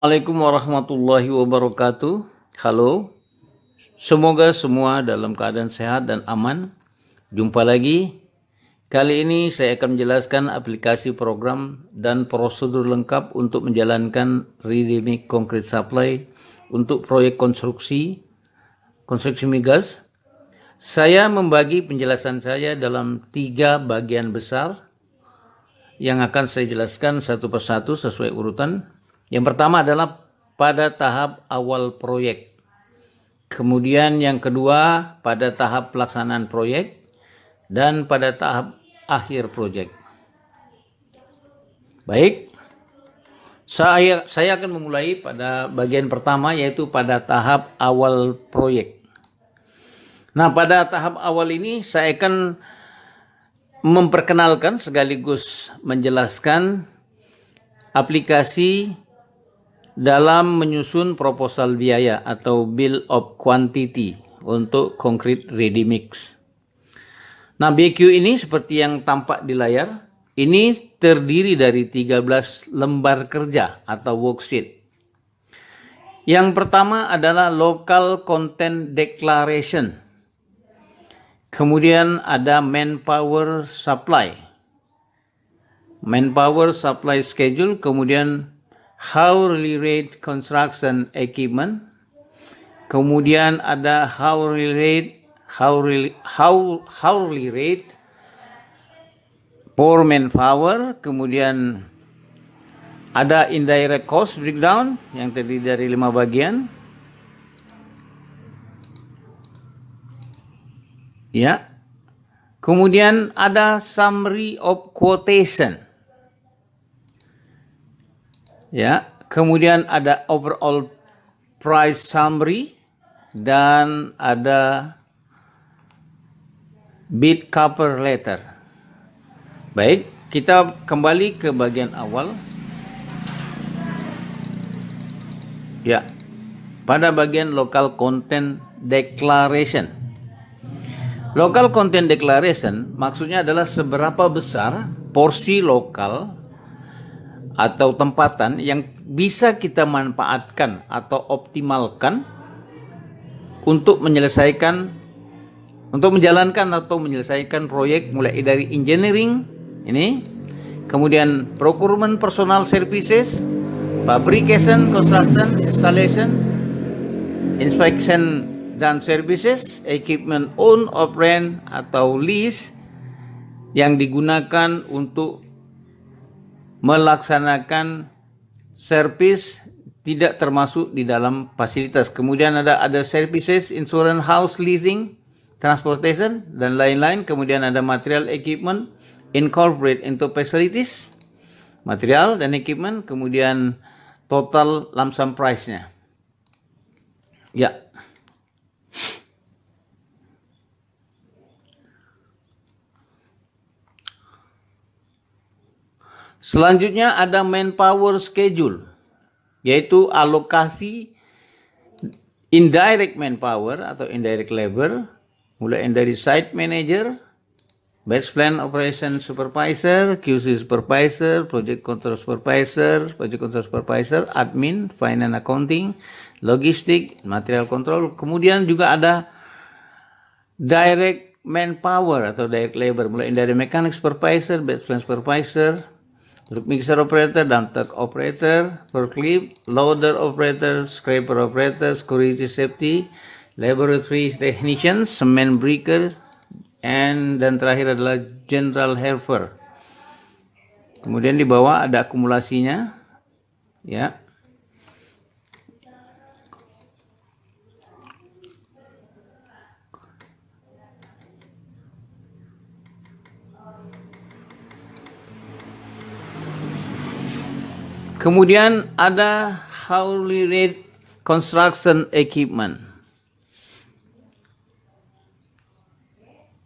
Assalamualaikum warahmatullahi wabarakatuh. Halo, semoga semua dalam keadaan sehat dan aman. Jumpa lagi. Kali ini saya akan menjelaskan aplikasi program dan prosedur lengkap untuk menjalankan Ready-Mix Concrete Supply untuk proyek konstruksi migas. Saya membagi penjelasan saya dalam 3 bagian besar yang akan saya jelaskan satu persatu sesuai urutan. Yang pertama adalah pada tahap awal proyek. Kemudian yang kedua pada tahap pelaksanaan proyek. Dan pada tahap akhir proyek. Baik, saya akan memulai pada bagian pertama, yaitu pada tahap awal proyek. Nah, pada tahap awal ini saya akan memperkenalkan sekaligus menjelaskan aplikasi dalam menyusun proposal biaya atau bill of quantity untuk concrete ready mix. Nah, BQ ini seperti yang tampak di layar, ini terdiri dari 13 lembar kerja atau worksheet. Yang pertama adalah local content declaration. Kemudian ada manpower supply schedule, kemudian hourly rate construction equipment, kemudian ada hourly rate for manpower, kemudian ada indirect cost breakdown yang terdiri dari 5 bagian. Ya. Kemudian ada summary of quotation. Ya, kemudian ada overall price summary dan ada bid cover letter. Baik, kita kembali ke bagian awal. Ya, pada bagian local content declaration. Local content declaration maksudnya adalah seberapa besar porsi lokal atau tempatan yang bisa kita manfaatkan atau optimalkan untuk menjalankan atau menyelesaikan proyek mulai dari engineering ini, kemudian procurement personal services, fabrication, construction, installation, inspection dan services, equipment own of rent atau lease yang digunakan untuk melaksanakan service tidak termasuk di dalam fasilitas. Kemudian ada other services, insurance, house leasing, transportation, dan lain-lain. Kemudian ada material equipment, incorporate into facilities, material dan equipment, kemudian total lump sum price-nya. Ya. Selanjutnya ada manpower schedule, yaitu alokasi indirect manpower atau indirect labor, mulai dari site manager, base plan operation supervisor, QC supervisor, project control supervisor, admin, finance accounting, logistik, material control. Kemudian juga ada direct manpower atau direct labor, mulai dari mechanic supervisor, base plan supervisor, mixer operator, dump truck operator, forklift, loader operator, scraper operator, security safety, laboratory technician, cement breaker, dan terakhir adalah general helper. Kemudian di bawah ada akumulasinya, ya. Kemudian ada hourly rate construction equipment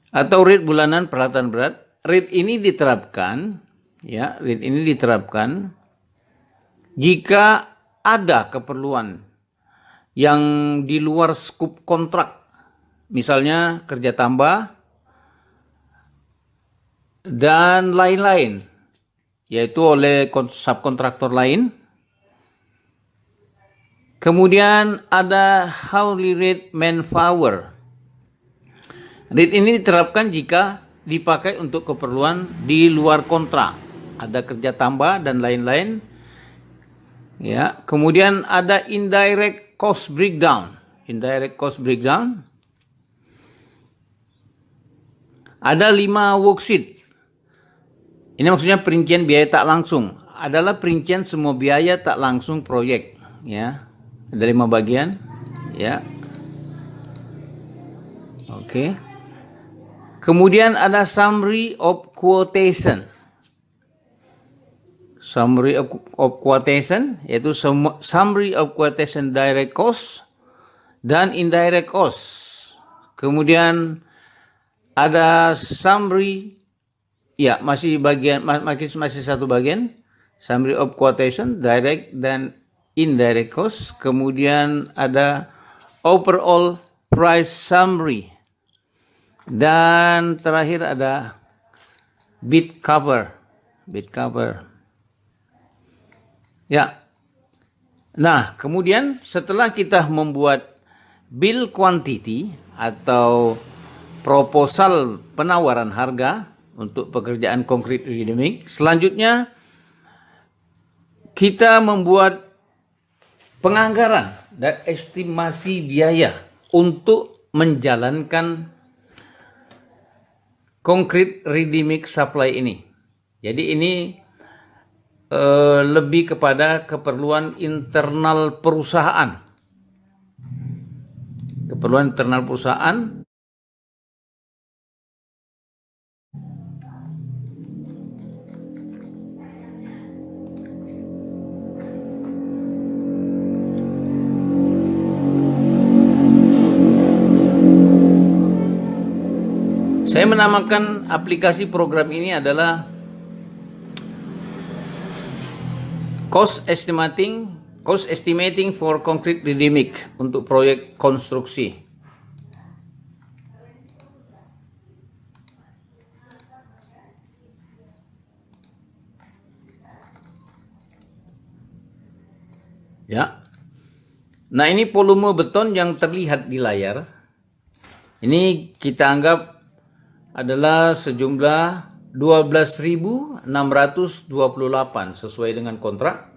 atau rate bulanan peralatan berat. Rate ini diterapkan, ya, jika ada keperluan yang di luar skup kontrak, misalnya kerja tambah dan lain-lain, yaitu oleh subkontraktor lain, Kemudian ada hourly rate manpower. Rate ini diterapkan jika dipakai untuk keperluan di luar kontrak, ada kerja tambah dan lain-lain. Ya, kemudian ada indirect cost breakdown. Indirect cost breakdown. Ada 5 worksheet. Ini maksudnya perincian biaya tak langsung. Adalah perincian semua biaya tak langsung proyek. Ya, ada 5 bagian. Ya, oke. Kemudian ada summary of quotation. Summary of quotation yaitu summary of quotation direct cost dan indirect cost. Kemudian ada summary, ya masih satu bagian, summary of quotation direct dan indirect cost. Kemudian ada overall price summary. Dan terakhir ada bid cover. Ya. Nah, kemudian setelah kita membuat bill quantity atau proposal penawaran harga untuk pekerjaan concrete ready mix, selanjutnya kita membuat penganggaran dan estimasi biaya untuk menjalankan concrete ready mix supply ini. Jadi ini lebih kepada keperluan internal perusahaan. Keperluan internal perusahaan. Saya menamakan aplikasi program ini adalah Cost estimating for concrete ready mix untuk proyek konstruksi. Ya. Nah, ini volume beton yang terlihat di layar. Ini kita anggap adalah sejumlah 12.628 sesuai dengan kontrak.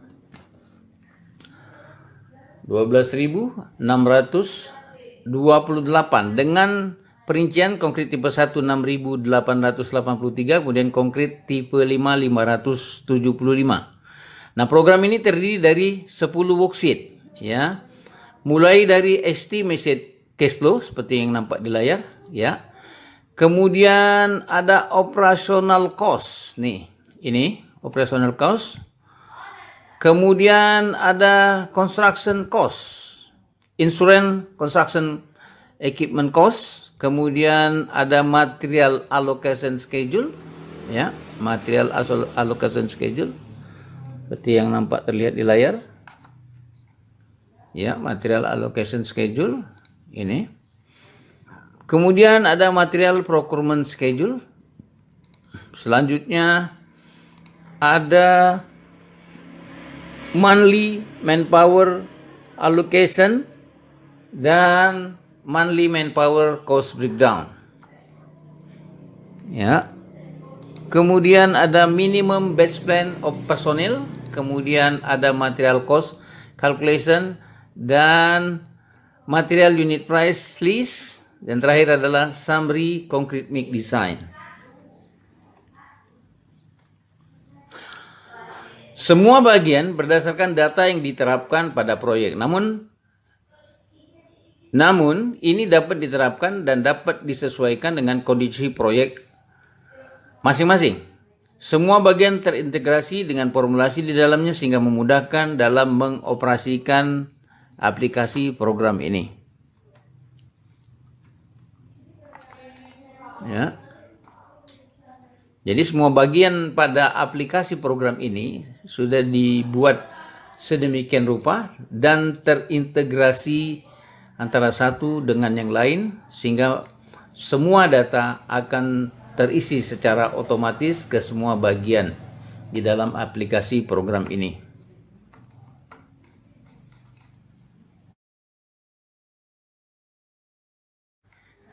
12.628 dengan perincian konkrit tipe 1 6.883, kemudian konkrit tipe 5 575. Nah, program ini terdiri dari 10 worksheet, ya. Mulai dari estimated cash flow seperti yang nampak di layar, ya. Kemudian ada operational cost. Nih, ini operational cost. Kemudian ada construction cost, insurance construction equipment cost. Kemudian ada material allocation schedule, ya, material allocation schedule seperti yang nampak terlihat di layar. Ya, material allocation schedule ini. Kemudian ada material procurement schedule. Selanjutnya ada monthly manpower allocation dan monthly manpower cost breakdown. Ya. Kemudian ada minimum batch plan of personnel, kemudian ada material cost calculation dan material unit price list. Dan terakhir adalah summary concrete mix design. Semua bagian berdasarkan data yang diterapkan pada proyek. Namun ini dapat diterapkan dan dapat disesuaikan dengan kondisi proyek masing-masing. Semua bagian terintegrasi dengan formulasi di dalamnya sehingga memudahkan dalam mengoperasikan aplikasi program ini. Ya. Jadi semua bagian pada aplikasi program ini sudah dibuat sedemikian rupa dan terintegrasi antara satu dengan yang lain sehingga semua data akan terisi secara otomatis ke semua bagian di dalam aplikasi program ini.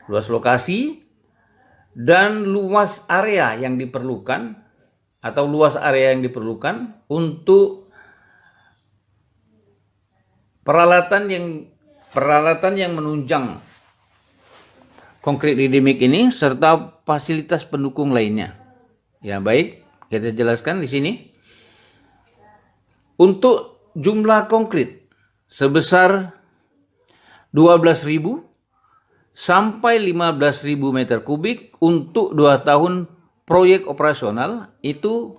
luas lokasi, dan luas area yang diperlukan atau luas area yang diperlukan untuk peralatan yang menunjang konkrit ready-mix ini serta fasilitas pendukung lainnya. Ya, baik, kita jelaskan di sini. Untuk jumlah konkrit sebesar 12.000 sampai 15.000 meter kubik untuk 2 tahun proyek operasional itu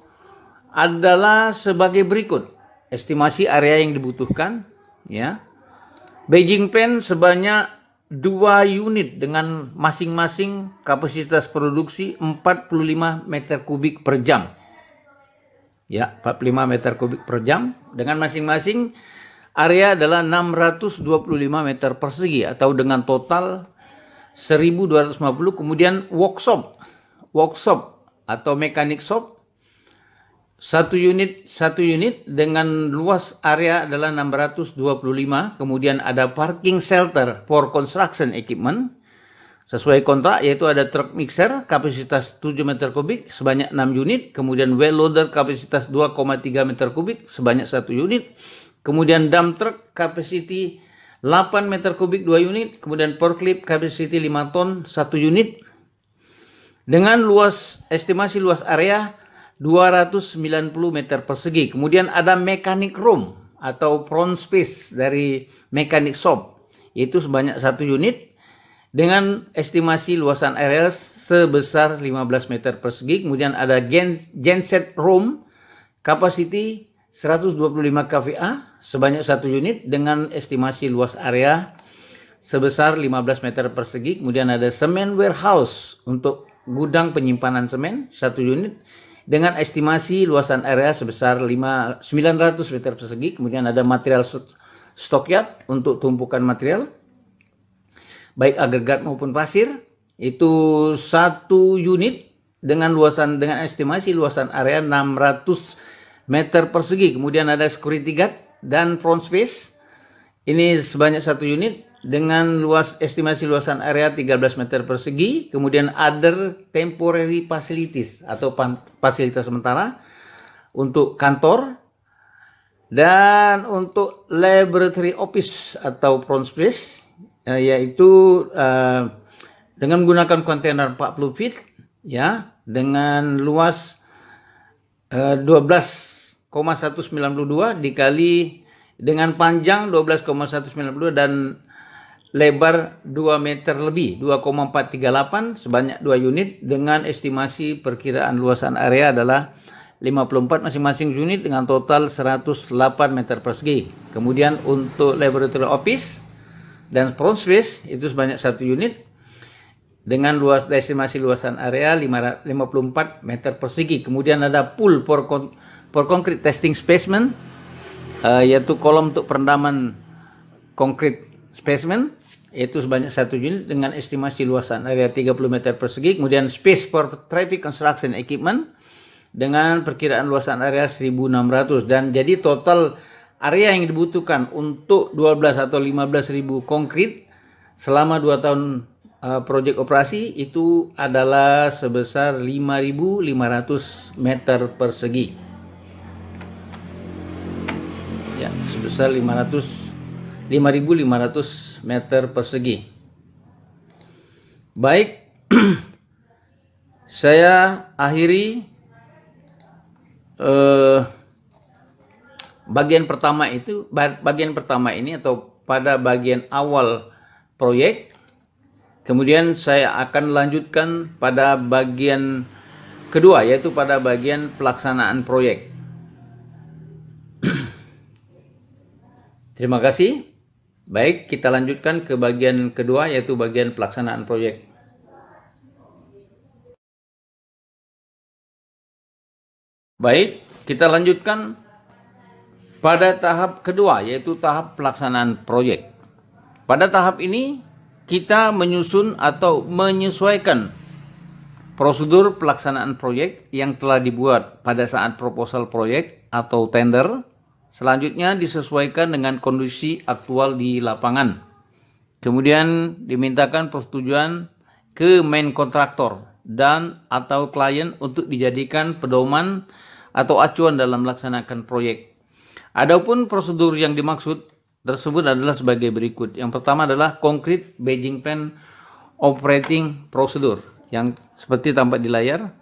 adalah sebagai berikut. Estimasi area yang dibutuhkan, ya. Beijing Pen sebanyak 2 unit dengan masing-masing kapasitas produksi 45 meter kubik per jam. Ya, 45 meter kubik per jam dengan masing-masing area adalah 625 meter persegi atau dengan total 1250. Kemudian workshop atau mechanic shop satu unit dengan luas area adalah 625. Kemudian ada parking shelter for construction equipment sesuai kontrak, yaitu ada truck mixer kapasitas 7 meter kubik sebanyak 6 unit, kemudian well loader kapasitas 2,3 meter kubik sebanyak 1 unit, kemudian dump truck capacity 8 meter kubik 2 unit, kemudian forklift capacity 5 ton 1 unit dengan estimasi luas area 290 meter persegi. Kemudian ada mechanic room atau front space dari mechanic shop, yaitu sebanyak 1 unit dengan estimasi luasan area sebesar 15 meter persegi. Kemudian ada genset room capacity 125 kVA sebanyak 1 unit dengan estimasi luas area sebesar 15 meter persegi. Kemudian ada semen warehouse untuk gudang penyimpanan semen 1 unit dengan estimasi luasan area sebesar 900 meter persegi. Kemudian ada material stockyard untuk tumpukan material baik agregat maupun pasir, itu 1 unit dengan estimasi luasan area 600 meter persegi. Kemudian ada security guard dan front space, ini sebanyak 1 unit dengan estimasi luasan area 13 meter persegi. Kemudian other temporary facilities atau fasilitas sementara untuk kantor, dan untuk laboratory office atau front space, yaitu dengan menggunakan kontainer 40 feet, ya, dengan luas 12,192 dikali dengan panjang 12,192 dan lebar 2 meter lebih 2,438 sebanyak 2 unit dengan estimasi perkiraan luasan area adalah 54 masing-masing unit dengan total 108 meter persegi. Kemudian untuk laboratory office dan front space itu sebanyak 1 unit dengan estimasi luasan area 54 meter persegi. Kemudian ada pool for concrete testing specimen, yaitu kolom untuk perendaman konkrit specimen, yaitu sebanyak 1 unit dengan estimasi luasan area 30 meter persegi. Kemudian space for traffic construction equipment dengan perkiraan luasan area 1.600, dan jadi total area yang dibutuhkan untuk 12 atau 15.000 konkrit selama 2 tahun proyek operasi itu adalah sebesar 5.500 meter persegi. Ya, sebesar 5.500 meter persegi. Baik, saya akhiri bagian pertama ini atau pada bagian awal proyek. Kemudian saya akan lanjutkan pada bagian kedua, yaitu pada bagian pelaksanaan proyek. Terima kasih. Baik, kita lanjutkan ke bagian kedua, yaitu bagian pelaksanaan proyek. Baik, kita lanjutkan pada tahap kedua, yaitu tahap pelaksanaan proyek. Pada tahap ini kita menyusun atau menyesuaikan prosedur pelaksanaan proyek yang telah dibuat pada saat proposal proyek atau tender. Selanjutnya disesuaikan dengan kondisi aktual di lapangan. Kemudian dimintakan persetujuan ke main kontraktor dan atau klien untuk dijadikan pedoman atau acuan dalam melaksanakan proyek. Adapun prosedur yang dimaksud tersebut adalah sebagai berikut. Yang pertama adalah Concrete Beijing Plan Operating Procedure yang seperti tampak di layar.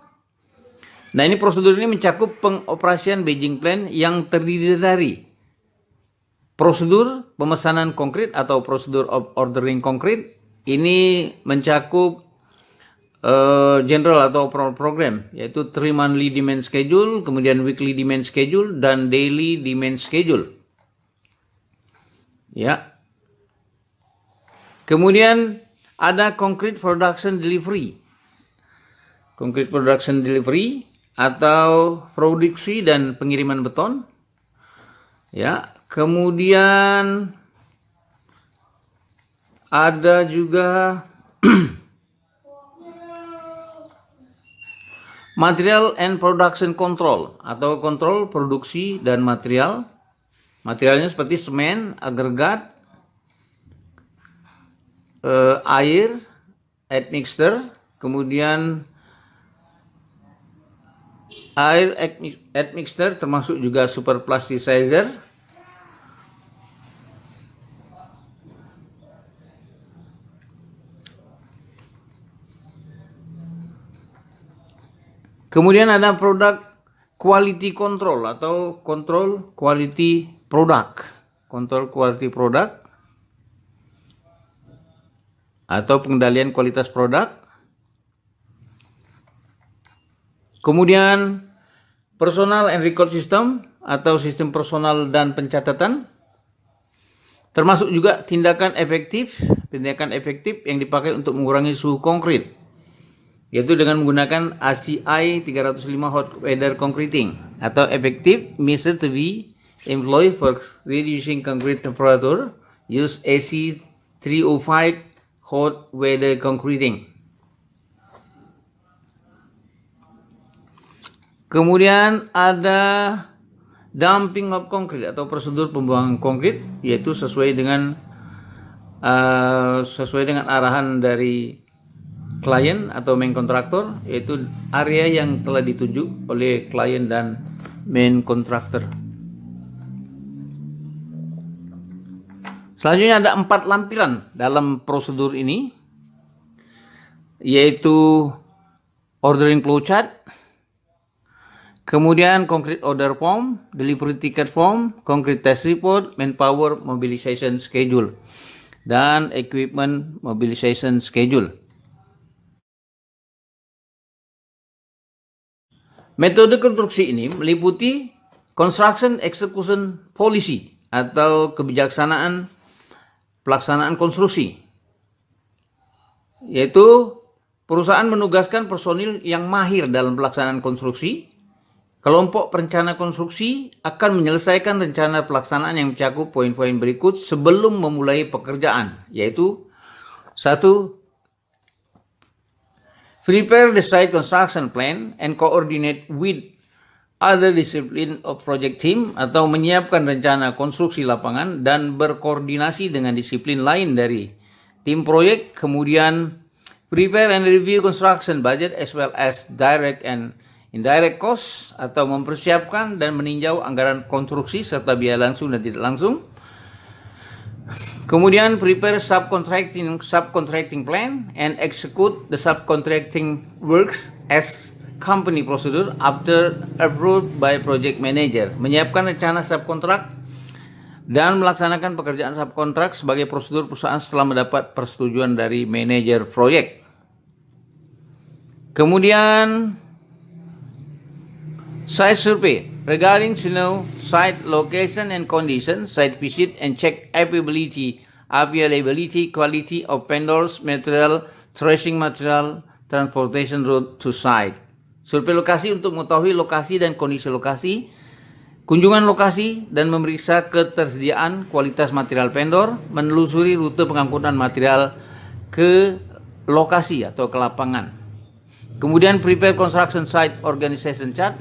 Nah, ini prosedur ini mencakup pengoperasian Beijing Plan yang terdiri dari prosedur pemesanan konkret atau prosedur of ordering konkret. Ini mencakup general atau program, yaitu 3 monthly demand schedule, kemudian weekly demand schedule, dan daily demand schedule. Ya. Kemudian ada concrete production delivery. Concrete production delivery atau produksi dan pengiriman beton. Ya, kemudian ada juga material and production control atau kontrol produksi dan material. Materialnya seperti semen, agregat, air, admixture, kemudian air admixture termasuk juga super plasticizer. Kemudian ada produk quality control atau kontrol quality product. Kontrol quality product atau pengendalian kualitas produk. Kemudian personal and record system atau sistem personal dan pencatatan. Termasuk juga tindakan efektif yang dipakai untuk mengurangi suhu konkret, yaitu dengan menggunakan ACI 305 hot weather concreting atau effective method to be employed for reducing concrete temperature, use AC 305 hot weather concreting. Kemudian ada dumping of concrete atau prosedur pembuangan konkret, yaitu sesuai dengan arahan dari klien atau main kontraktor, yaitu area yang telah ditunjuk oleh klien dan main kontraktor. Selanjutnya ada 4 lampiran dalam prosedur ini, yaitu ordering flowchart, kemudian concrete order form, delivery ticket form, concrete test report, manpower mobilization schedule, dan equipment mobilization schedule. Metode konstruksi ini meliputi construction execution policy atau kebijaksanaan pelaksanaan konstruksi, yaitu perusahaan menugaskan personil yang mahir dalam pelaksanaan konstruksi. Kelompok perencana konstruksi akan menyelesaikan rencana pelaksanaan yang mencakup poin-poin berikut sebelum memulai pekerjaan, yaitu 1. Prepare the site construction plan and coordinate with other discipline of project team atau menyiapkan rencana konstruksi lapangan dan berkoordinasi dengan disiplin lain dari tim proyek. Kemudian prepare and review construction budget as well as direct and indirect cost atau mempersiapkan dan meninjau anggaran konstruksi serta biaya langsung dan tidak langsung. Kemudian prepare subcontracting plan and execute the subcontracting works as company procedure after approved by project manager. Menyiapkan rencana subkontrak dan melaksanakan pekerjaan subkontrak sebagai prosedur perusahaan setelah mendapat persetujuan dari manajer proyek. Kemudian site survey regarding to know site location and condition, site visit and check availability, quality of vendors, material, tracing material, transportation route to site. Survei lokasi untuk mengetahui lokasi dan kondisi lokasi, kunjungan lokasi dan memeriksa ketersediaan kualitas material vendor, menelusuri rute pengangkutan material ke lokasi atau ke lapangan. Kemudian prepare construction site organization chart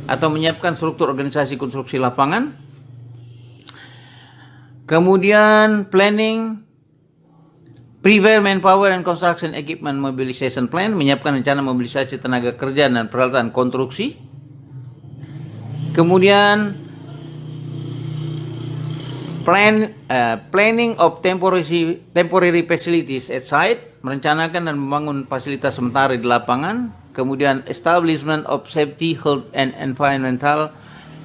atau menyiapkan struktur organisasi konstruksi lapangan. Kemudian planning Prepare manpower and construction equipment mobilization plan, menyiapkan rencana mobilisasi tenaga kerja dan peralatan konstruksi. Kemudian planning of temporary facilities at site, merencanakan dan membangun fasilitas sementara di lapangan. Kemudian establishment of safety, health and environmental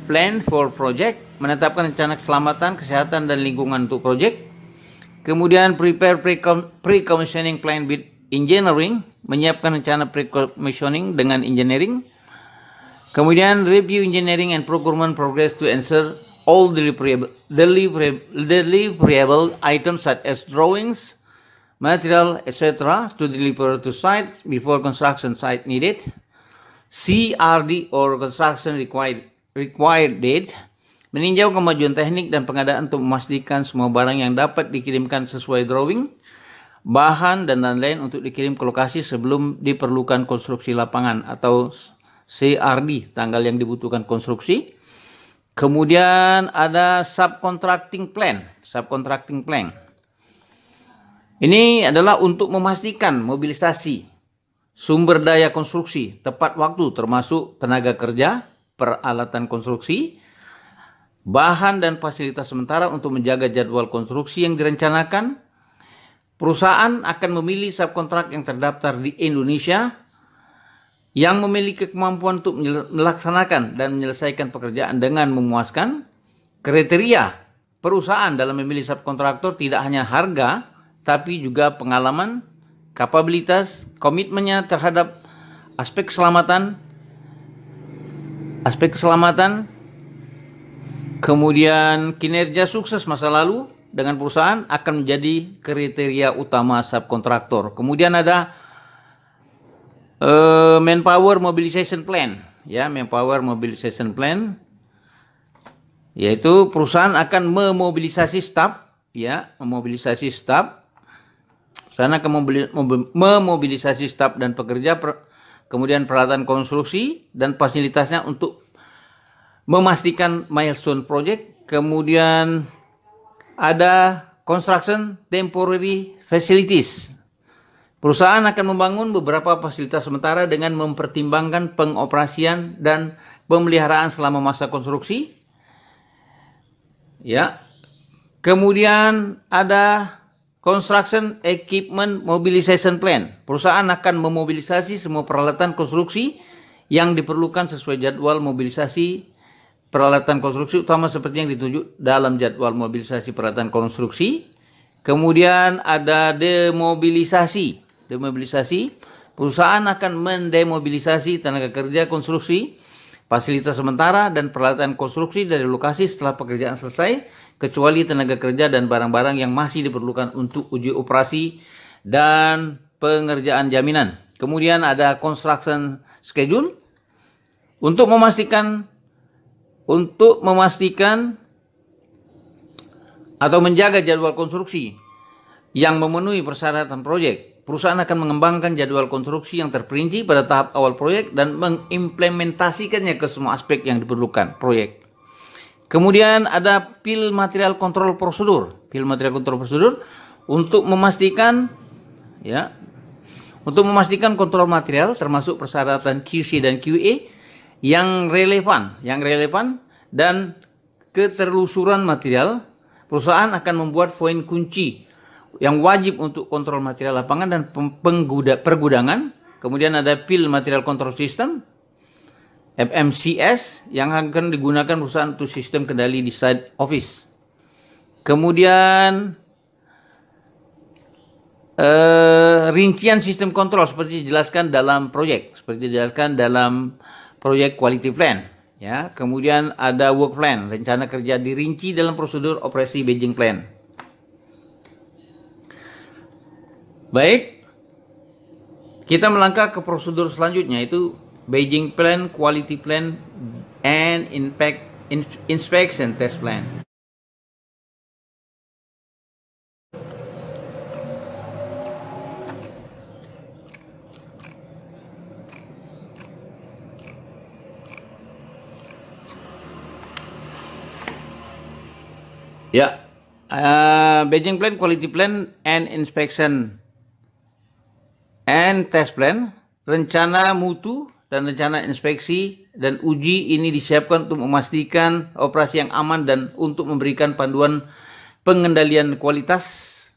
plan for project, menetapkan rencana keselamatan, kesehatan dan lingkungan untuk project. Kemudian prepare pre-commissioning plan with engineering, menyiapkan rencana pre-commissioning dengan engineering. Kemudian review engineering and procurement progress to ensure all deliverable items such as drawings, material, etc. to deliver to site before construction site needed. CRD or construction required date, meninjau kemajuan teknik dan pengadaan untuk memastikan semua barang yang dapat dikirimkan sesuai drawing, bahan dan lain-lain untuk dikirim ke lokasi sebelum diperlukan konstruksi lapangan atau CRD, tanggal yang dibutuhkan konstruksi. Kemudian ada subcontracting plan. Ini adalah untuk memastikan mobilisasi sumber daya konstruksi tepat waktu, termasuk tenaga kerja, peralatan konstruksi, bahan dan fasilitas sementara untuk menjaga jadwal konstruksi yang direncanakan. Perusahaan akan memilih subkontrak yang terdaftar di Indonesia yang memiliki kemampuan untuk melaksanakan dan menyelesaikan pekerjaan dengan memuaskan. Kriteria perusahaan dalam memilih subkontraktor tidak hanya harga, tapi juga pengalaman, kapabilitas, komitmennya terhadap aspek keselamatan, kemudian kinerja sukses masa lalu dengan perusahaan akan menjadi kriteria utama subkontraktor. Kemudian ada manpower mobilization plan, manpower mobilization plan, yaitu perusahaan akan memobilisasi staf, perusahaan akan memobilisasi staf dan pekerja, kemudian peralatan konstruksi dan fasilitasnya untuk memastikan milestone project. Kemudian ada construction temporary facilities. Perusahaan akan membangun beberapa fasilitas sementara dengan mempertimbangkan pengoperasian dan pemeliharaan selama masa konstruksi. Kemudian ada construction equipment mobilization plan. Perusahaan akan memobilisasi semua peralatan konstruksi yang diperlukan sesuai jadwal mobilisasi peralatan konstruksi utama seperti yang ditunjuk dalam jadwal mobilisasi peralatan konstruksi. Kemudian ada demobilisasi. Perusahaan akan mendemobilisasi tenaga kerja konstruksi, fasilitas sementara dan peralatan konstruksi dari lokasi setelah pekerjaan selesai, kecuali tenaga kerja dan barang-barang yang masih diperlukan untuk uji operasi dan pengerjaan jaminan. Kemudian ada construction schedule untuk memastikan atau menjaga jadwal konstruksi yang memenuhi persyaratan proyek. Perusahaan akan mengembangkan jadwal konstruksi yang terperinci pada tahap awal proyek dan mengimplementasikannya ke semua aspek yang diperlukan proyek. Kemudian ada Field Material Control Procedure. Untuk memastikan kontrol material termasuk persyaratan QC dan QA yang relevan dan keterlusuran material. Perusahaan akan membuat poin kunci yang wajib untuk kontrol material lapangan dan pergudangan. Kemudian ada Field Material Control System FMCS yang akan digunakan perusahaan untuk sistem kendali di site office. Kemudian rincian sistem kontrol seperti dijelaskan dalam proyek, proyek quality plan. Kemudian ada work plan, rencana kerja dirinci dalam prosedur operasi Beijing plan. Baik, kita melangkah ke prosedur selanjutnya, yaitu Beijing plan, quality plan, and inspection test plan. Beijing plan, quality plan, and inspection and test plan, rencana mutu dan rencana inspeksi dan uji ini disiapkan untuk memastikan operasi yang aman dan untuk memberikan panduan pengendalian kualitas,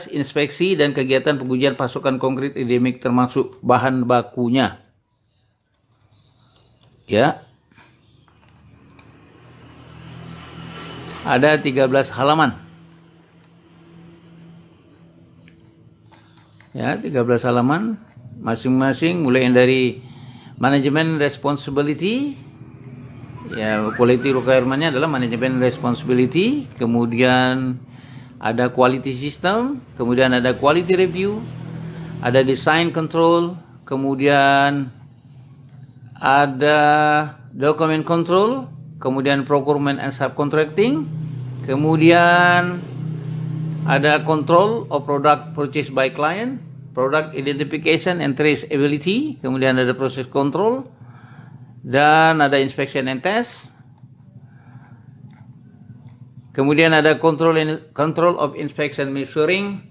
inspeksi dan kegiatan pengujian pasokan konkrit endemik termasuk bahan bakunya. Ya. Ada 13 halaman. Ya, 13 halaman masing-masing mulai dari manajemen responsibility. Ya, quality requirement-nya adalah manajemen responsibility, kemudian ada quality system, kemudian ada quality review, ada design control, kemudian ada document control, kemudian procurement and subcontracting, kemudian ada control of product purchased by client, product identification and traceability, kemudian ada process control, dan ada inspection and test. Kemudian ada control of inspection measuring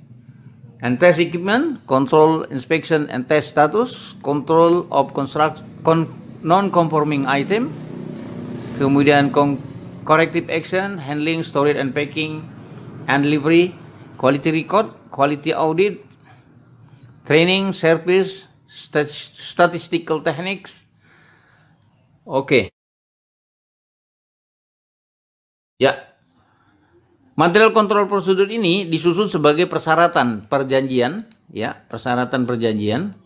and test equipment, control inspection and test status, control of non-conforming item, kemudian corrective action, handling, storage and packing, and delivery, quality record, quality audit, training, service, statistical techniques. Oke. Ya. Material kontrol prosedur ini disusun sebagai persyaratan perjanjian, ya, persyaratan perjanjian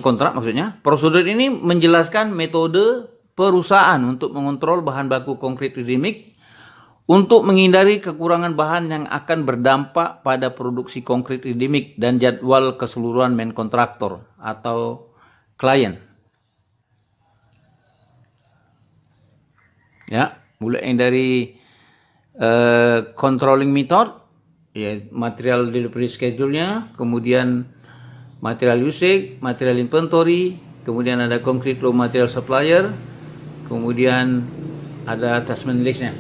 kontrak maksudnya. Prosedur ini menjelaskan metode perusahaan untuk mengontrol bahan baku konkrit endemik untuk menghindari kekurangan bahan yang akan berdampak pada produksi konkrit endemik dan jadwal keseluruhan main kontraktor atau klien. Ya, mulai dari controlling method, ya, material delivery schedule-nya, kemudian material usage, material inventory, kemudian ada concrete raw material supplier, kemudian ada attachment list-nya.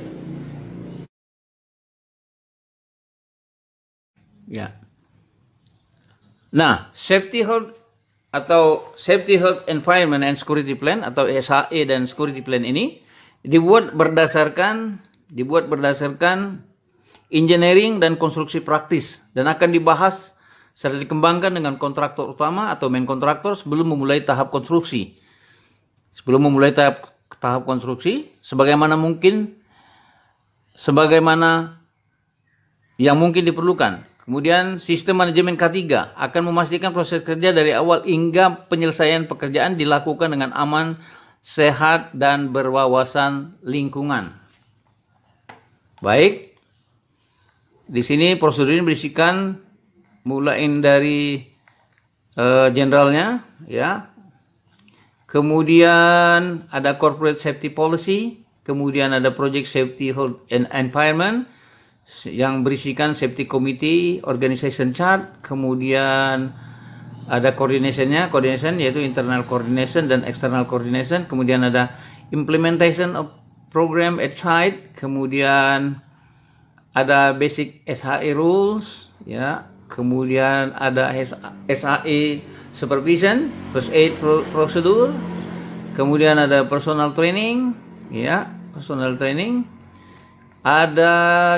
Ya. Nah, safety health environment and security plan atau SHE dan security plan ini dibuat berdasarkan engineering dan konstruksi praktis dan akan dibahas serta dikembangkan dengan kontraktor utama atau main kontraktor sebelum memulai tahap konstruksi. Sebagaimana yang mungkin diperlukan. Kemudian sistem manajemen K3 akan memastikan proses kerja dari awal hingga penyelesaian pekerjaan dilakukan dengan aman, sehat, dan berwawasan lingkungan. Baik, di sini prosedur ini berisikan mulai dari generalnya, ya. Kemudian ada corporate safety policy, kemudian ada project safety health and environment yang berisikan safety committee, organization chart, kemudian ada coordination yaitu internal coordination dan external coordination, kemudian ada implementation of program at site, kemudian ada basic SHE rules, ya, kemudian ada SHE supervision, first aid procedure, kemudian ada personal training, ya, ada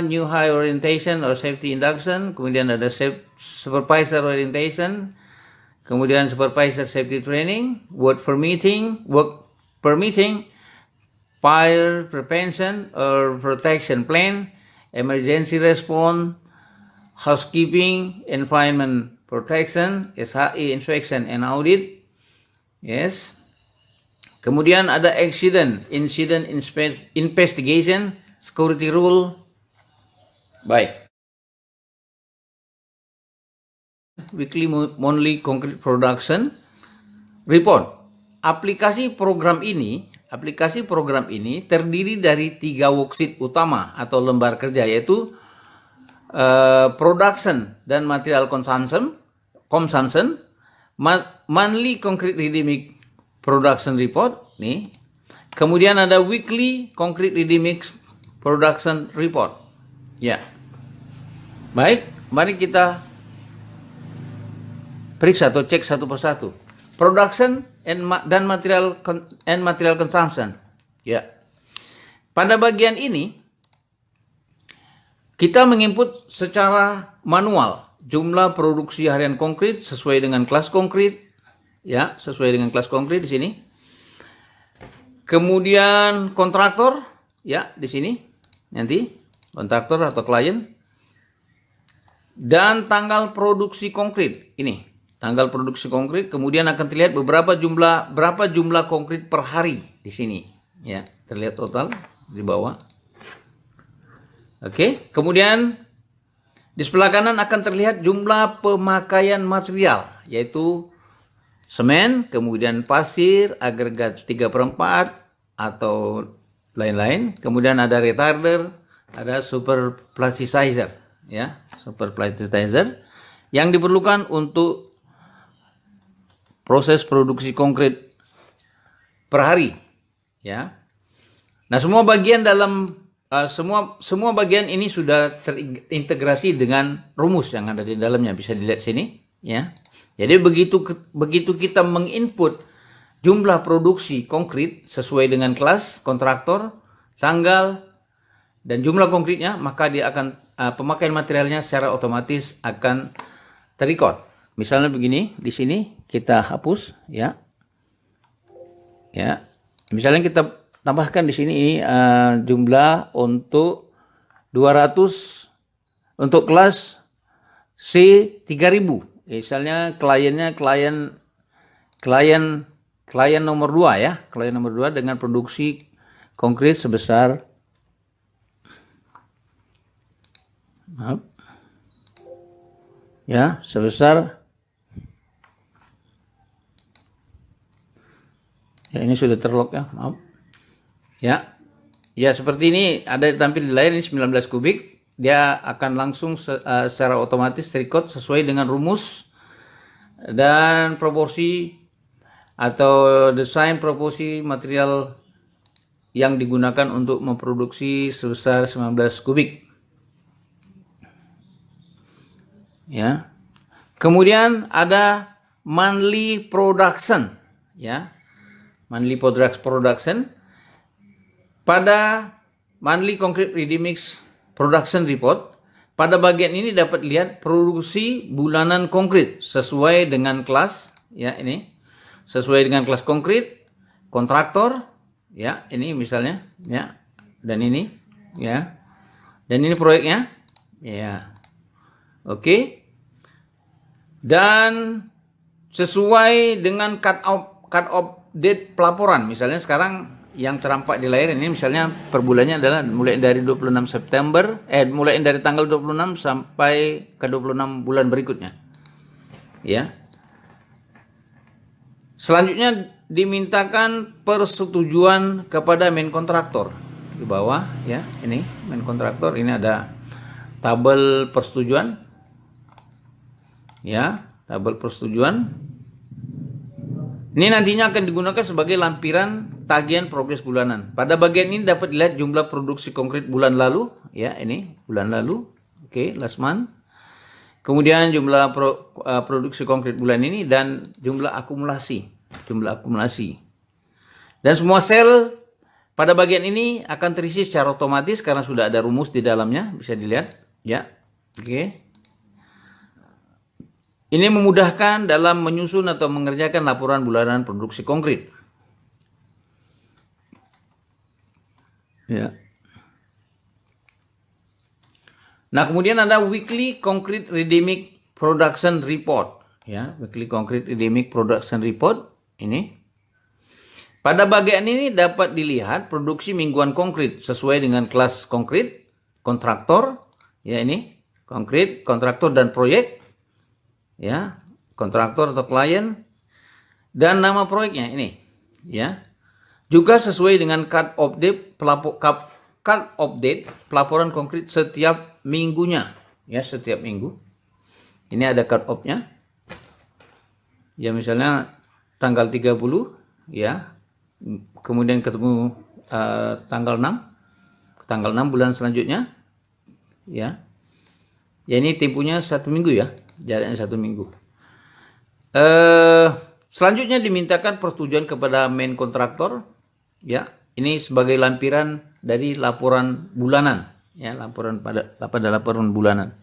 new hire orientation or safety induction, kemudian ada supervisor orientation, kemudian supervisor safety training, work permitting, fire prevention or protection plan, emergency response, housekeeping, environment protection, SHE inspection and audit. Yes. Kemudian ada incident investigation, security rule. Baik. Weekly monthly concrete production report. Aplikasi program ini terdiri dari 3 worksheet utama atau lembar kerja, yaitu production dan material consumption, monthly concrete ready mix production report nih. Kemudian ada weekly concrete ready mix production report. Ya. Baik, mari kita periksa atau cek satu persatu. Production dan material consumption. Ya. Pada bagian ini kita menginput secara manual jumlah produksi harian konkret sesuai dengan kelas konkret, ya, sesuai dengan kelas konkret di sini. Kemudian kontraktor, ya, di sini nanti kontraktor atau klien. Dan tanggal produksi konkret ini, tanggal produksi konkret. Kemudian akan terlihat berapa jumlah konkret per hari di sini, ya, terlihat total di bawah. Oke, kemudian di sebelah kanan akan terlihat jumlah pemakaian material, yaitu semen, kemudian pasir, agregat 3/4 atau lain-lain. Kemudian ada retarder, ada super plasticizer, ya, super plasticizer yang diperlukan untuk proses produksi konkret per hari, ya. Nah, semua bagian semua bagian ini sudah terintegrasi dengan rumus yang ada di dalamnya, bisa dilihat sini, ya. Jadi begitu kita menginput jumlah produksi konkret sesuai dengan kelas, kontraktor, tanggal, dan jumlah konkretnya, maka dia akan pemakaian materialnya secara otomatis akan terrecord. Misalnya begini, di sini kita hapus, ya. Ya. Misalnya kita tambahkan di sini ini jumlah untuk 200 untuk kelas C 3000. Misalnya klien nomor 2, ya. Klien nomor 2 dengan produksi konkret sebesar ya, ini sudah terlock, ya, maaf. Ya, seperti ini ada tampil di layar, ini 19 kubik. Dia akan langsung secara otomatis record sesuai dengan rumus dan proporsi atau desain proporsi material yang digunakan untuk memproduksi sebesar 19 kubik. Ya. Kemudian ada monthly production, ya. Monthly production. Pada monthly concrete ready mix production report, pada bagian ini dapat lihat produksi bulanan konkret sesuai dengan kelas, ya, ini sesuai dengan kelas konkret, kontraktor, ya, ini misalnya, ya, dan ini, ya, dan ini proyeknya, ya, oke, dan sesuai dengan cut off date pelaporan. Misalnya sekarang yang terampak di layar ini misalnya per bulannya adalah mulai dari 26 September, mulai dari tanggal 26 sampai ke 26 bulan berikutnya. Ya. Selanjutnya dimintakan persetujuan kepada main kontraktor. Di bawah, ya, ini main kontraktor, ini ada tabel persetujuan. Ya, tabel persetujuan. Ini nantinya akan digunakan sebagai lampiran tagihan progres bulanan. Pada bagian ini dapat dilihat jumlah produksi konkret bulan lalu, ya, ini bulan lalu, oke, last month. Kemudian jumlah produksi konkret bulan ini dan jumlah akumulasi, Dan semua sel pada bagian ini akan terisi secara otomatis karena sudah ada rumus di dalamnya, bisa dilihat, ya, oke. Ini memudahkan dalam menyusun atau mengerjakan laporan bulanan produksi konkret. Ya. Nah, kemudian ada weekly concrete ready mix production report, ya, weekly concrete ready mix production report ini. Pada bagian ini dapat dilihat produksi mingguan konkret sesuai dengan kelas konkret, kontraktor, ya, ini konkret, kontraktor dan proyek. Ya, kontraktor atau klien dan nama proyeknya ini, ya. Juga sesuai dengan cut off date pelaporan konkret setiap minggunya, ya, setiap minggu. Ini ada cut off-nya. Ya, misalnya tanggal 30, ya. Kemudian ketemu tanggal 6 bulan selanjutnya, ya. Ya, ini tempuhnya 1 minggu ya, jaraknya 1 minggu. Selanjutnya dimintakan persetujuan kepada main kontraktor. Ya, ini sebagai lampiran dari laporan bulanan. Ya, pada laporan bulanan.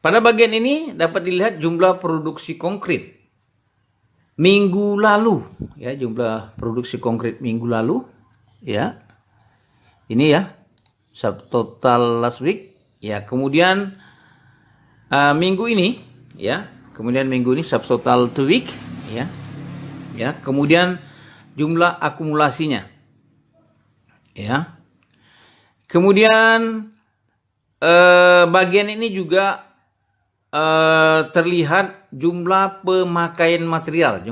Pada bagian ini dapat dilihat jumlah produksi konkret minggu lalu. Ya, jumlah produksi konkret minggu lalu. Ya, ini ya, subtotal last week. Ya, kemudian minggu ini, ya, kemudian minggu ini subtotal 2 week, ya, ya, kemudian jumlah akumulasinya, ya, kemudian bagian ini juga terlihat jumlah pemakaian material,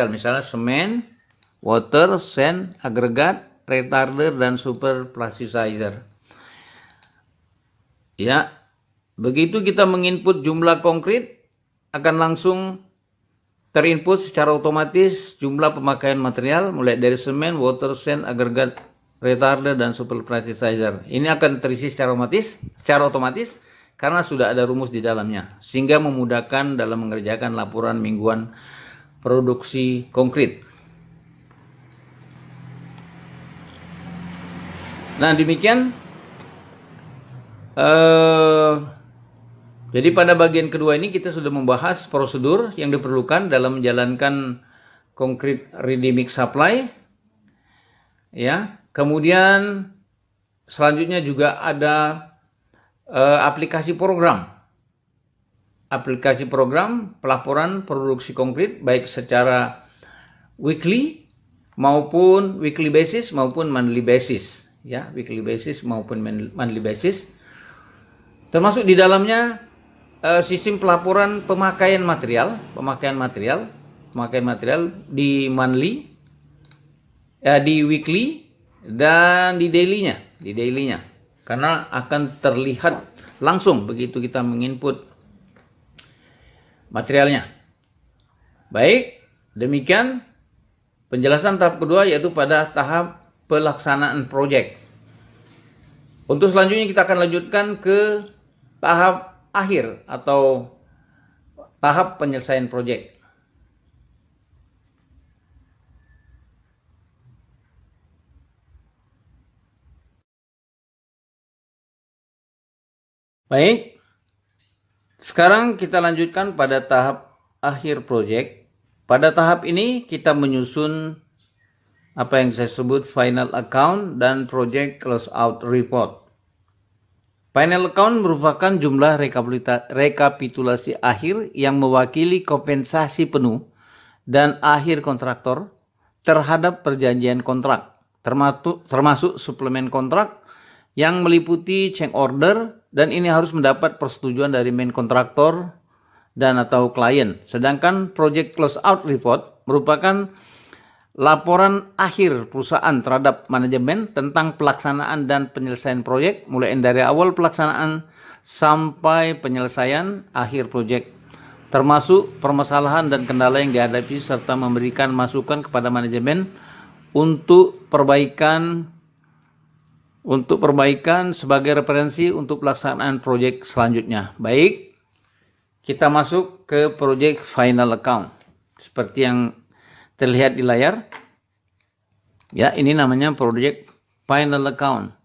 misalnya semen, water, sand, agregat, retarder, dan super plasticizer. Ya, begitu kita menginput jumlah konkret, akan langsung terinput secara otomatis jumlah pemakaian material mulai dari semen, water, sand, agregat, retarder, dan super plasticizer. Ini akan terisi secara otomatis karena sudah ada rumus di dalamnya, sehingga memudahkan dalam mengerjakan laporan mingguan produksi konkret. Nah, demikian. Jadi pada bagian kedua ini kita sudah membahas prosedur yang diperlukan dalam menjalankan concrete ready mix supply. Ya, kemudian selanjutnya juga ada aplikasi program pelaporan produksi konkret baik secara weekly basis maupun monthly basis. Ya, weekly basis maupun monthly basis, termasuk di dalamnya sistem pelaporan pemakaian material di monthly, di weekly, dan di dailynya, karena akan terlihat langsung begitu kita menginput materialnya. Baik, demikian penjelasan tahap kedua, yaitu pada tahap pelaksanaan proyek. Untuk selanjutnya kita akan lanjutkan ke tahap akhir atau tahap penyelesaian proyek. Baik, sekarang kita lanjutkan pada tahap akhir proyek. Pada tahap ini kita menyusun apa yang saya sebut final account dan project close out report. Final account merupakan jumlah rekapitulasi akhir yang mewakili kompensasi penuh dan akhir kontraktor terhadap perjanjian kontrak, termasuk suplemen kontrak yang meliputi change order, dan ini harus mendapat persetujuan dari main kontraktor dan atau klien. Sedangkan project close out report merupakan laporan akhir perusahaan terhadap manajemen tentang pelaksanaan dan penyelesaian proyek, mulai dari awal pelaksanaan sampai penyelesaian akhir proyek, termasuk permasalahan dan kendala yang dihadapi serta memberikan masukan kepada manajemen untuk perbaikan sebagai referensi untuk pelaksanaan proyek selanjutnya. Baik, kita masuk ke proyek final account seperti yang terlihat di layar. Ya, ini namanya project final account.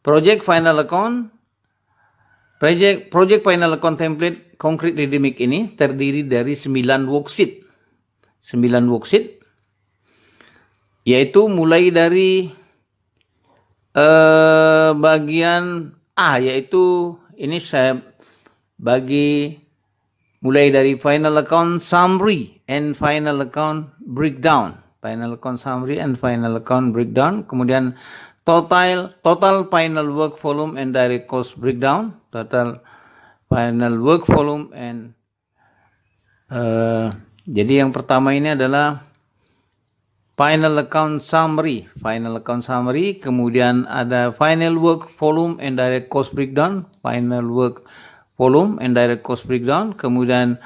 Project final account template concrete ready mix ini terdiri dari 9 worksheet. 9 worksheet, yaitu mulai dari bagian A, yaitu ini saya bagi mulai dari final account summary and final account breakdown. Final account summary and final account breakdown. Kemudian total final work volume and direct cost breakdown. Total final work volume and jadi yang pertama ini adalah final account summary. Kemudian ada final work volume and direct cost breakdown. Final work volume and direct cost breakdown, kemudian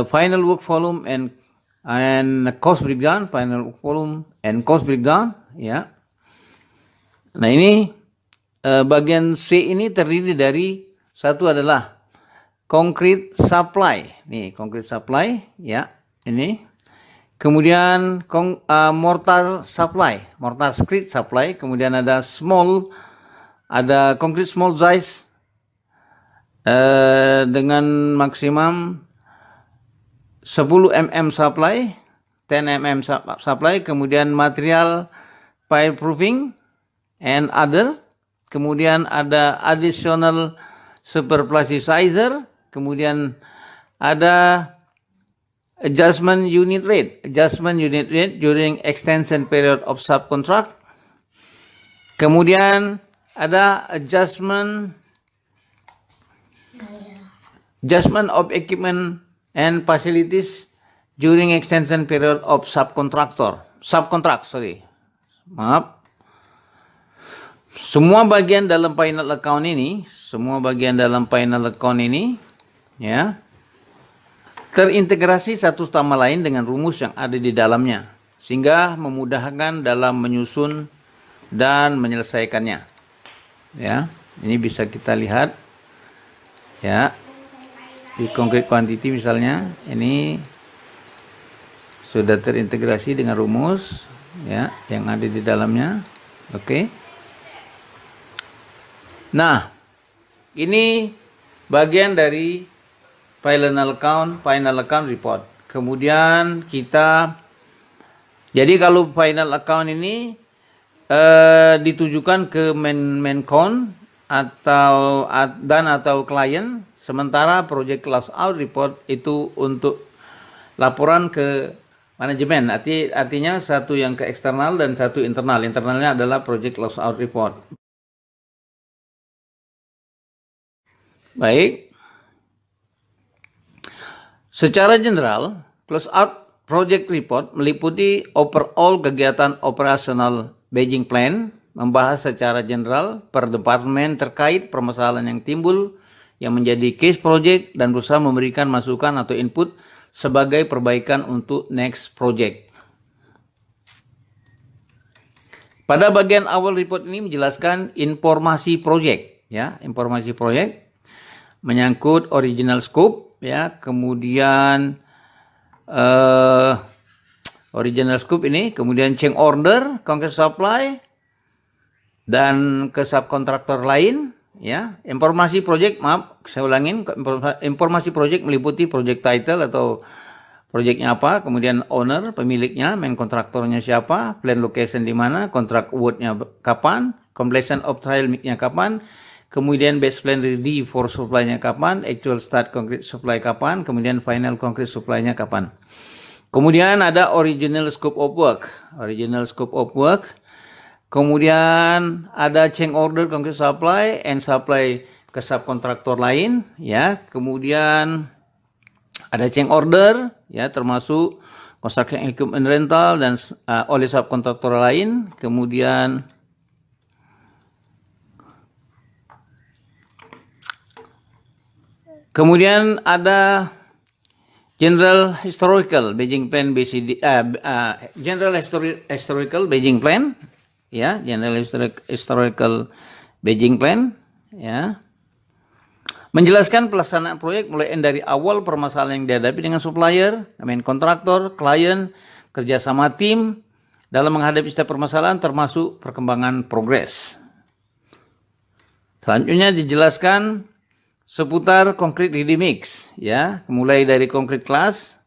final work volume and cost breakdown, final work volume and cost breakdown, ya. Nah, ini bagian C ini terdiri dari satu adalah concrete supply. Nih, concrete supply ya, ini. Kemudian mortar supply, mortar screed supply, kemudian ada concrete small size dengan maksimum 10 mm supply, 10 mm supply, kemudian material fireproofing and other, kemudian ada additional superplasticizer, kemudian ada adjustment unit rate during extension period of subcontract, kemudian ada adjustment of equipment and facilities during extension period of subcontract. Semua bagian dalam final account ini, ya, terintegrasi satu sama lain dengan rumus yang ada di dalamnya, sehingga memudahkan dalam menyusun dan menyelesaikannya. Ya, ini bisa kita lihat, ya, di concrete quantity misalnya, ini sudah terintegrasi dengan rumus, ya, yang ada di dalamnya. Oke. Nah, ini bagian dari final account report. Kemudian jadi kalau final account ini ditujukan ke main con atau klien, sementara project close out report itu untuk laporan ke manajemen. Artinya satu yang ke eksternal dan satu internal. Internalnya adalah project close out report. Baik. Secara general, close out project report meliputi overall kegiatan operasional Beijing Plan, membahas secara general per departemen terkait permasalahan yang timbul yang menjadi case project dan berusaha memberikan masukan atau input sebagai perbaikan untuk next project. Pada bagian awal report ini menjelaskan informasi project, ya, informasi project menyangkut original scope, ya, kemudian original scope ini, kemudian change order, concrete supply, dan ke subkontraktor lain, ya. Informasi project, saya ulangin, informasi project meliputi project title atau projectnya apa, kemudian owner, pemiliknya, main kontraktornya siapa, plan location di mana, kontrak awardnya kapan, completion of trial-nya kapan, kemudian base plan ready for supply-nya kapan, actual start concrete supply kapan, kemudian final concrete supply-nya kapan. Kemudian ada original scope of work, kemudian ada change order concrete supply and supply ke subkontraktor lain, ya. Kemudian ada change order, ya, termasuk construction equipment rental dan oleh subkontraktor lain. Kemudian ada General Historical Beijing Plan BCD, General Historical Beijing Plan, ya, General Historical Beijing Plan, ya, menjelaskan pelaksanaan proyek mulai dari awal permasalahan yang dihadapi dengan supplier, main kontraktor, klien, kerjasama tim dalam menghadapi setiap permasalahan termasuk perkembangan progres. Selanjutnya dijelaskan seputar concrete ready mix, ya, mulai dari concrete class,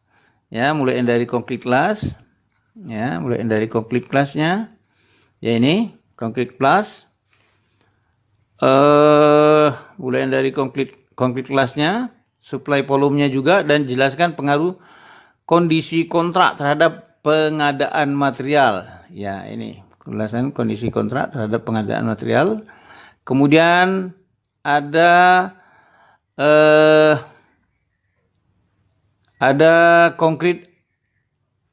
ya, mulai dari concrete classnya, ya, ini concrete class, mulai dari concrete classnya, supply volumenya juga, dan jelaskan pengaruh kondisi kontrak terhadap pengadaan material, ya, ini penjelasan kondisi kontrak terhadap pengadaan material. Kemudian ada concrete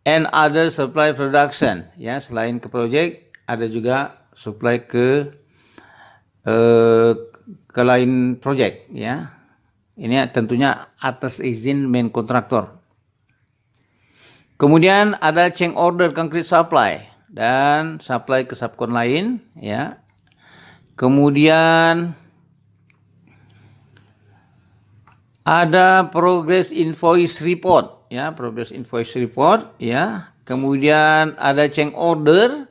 and other supply production, ya, selain ke project ada juga supply ke lain project, ya. Ini tentunya atas izin main kontraktor. Kemudian ada change order concrete supply dan supply ke subkon lain, ya. Kemudian ada progress invoice report, ya, progress invoice report, ya. Kemudian ada change order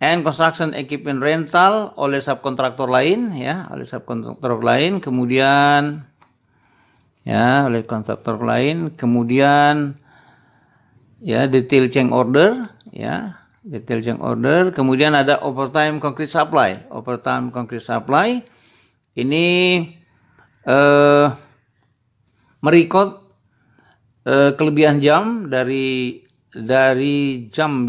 and construction equipment rental oleh subkontraktor lain, ya, oleh subkontraktor lain. Kemudian, ya, oleh kontraktor lain. Kemudian, ya, detail change order, ya, detail change order. Kemudian ada overtime concrete supply, overtime concrete supply. Ini merecord kelebihan jam dari jam